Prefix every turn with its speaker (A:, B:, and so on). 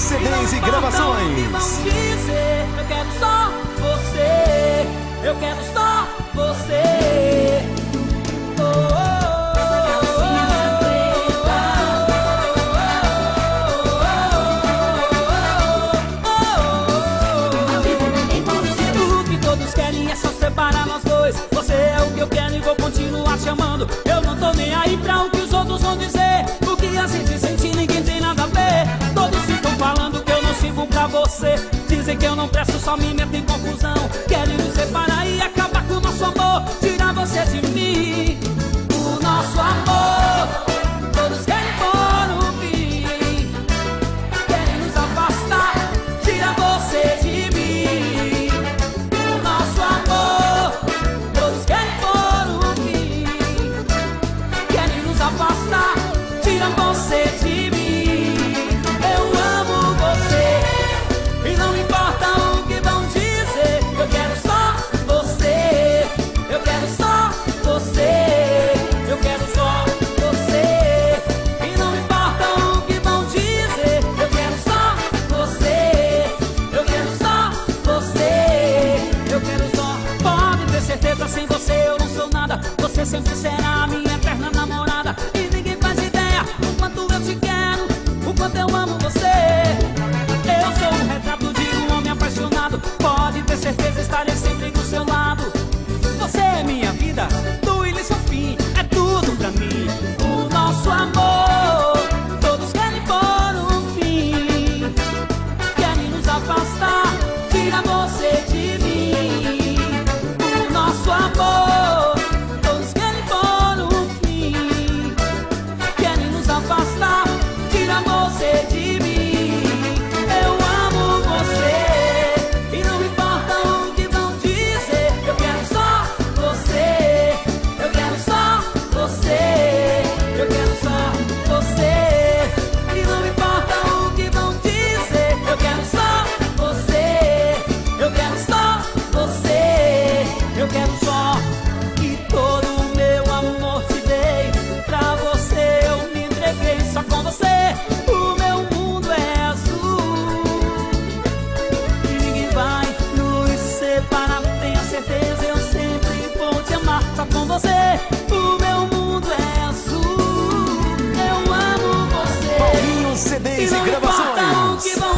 A: CDs e gravações.
B: Dizer, eu quero só você, eu quero só você. Oh, oh, oh. O que todos querem é só separar nós dois. Você é o que eu quero e vou continuar te amando. Eu não tô nem aí pra o que os outros vão dizer. O que a gente sente ninguém tem nada a ver. Todos ficam falando que eu não sirvo pra você. Dizem que eu não presto, só me meto em confusão. Querem nos separar e acabar com o nosso amor. Tirar você de mim, o nosso amor. Todos querem pôr um fim, querem nos afastar. Tira você de mim, o nosso amor. Todos querem pôr um fim, querem nos afastar. Tira você de mim. Eu amo você e não importa o que vão dizer. Eu quero só você, eu quero só você, eu quero só você. E não importa o que vão dizer. Eu quero só você, eu quero só você, eu quero só. Pode ter certeza, sem você eu não sou nada. Você sempre será a minha eterna namorada. E ninguém faz ideia o quanto eu te quero, o quanto eu amo você. Eu sou um retrato de um homem apaixonado. Pode ter certeza, estarei sempre do seu lado. Você é minha vida, do início ao fim, é tudo pra mim. O nosso amor, todos querem pôr um fim, querem nos afastar, tira você de mim. O nosso amor, todos querem pôr um fim, querem nos afastar, tira você de mim. Eu amo você e não importa o que vão dizer. Eu quero só você, eu quero só você, eu quero só você. E não importa o que vão dizer. Eu quero só você, eu quero só você, eu quero só. E todo o meu amor te dei, pra você eu me entreguei. Só com você o meu mundo é azul e ninguém vai nos separar. Tenha certeza, eu sempre vou te amar. Só com você o meu mundo é azul. Eu amo você
A: Paulinho CDs e
B: não importa o
A: gravações.
B: que vão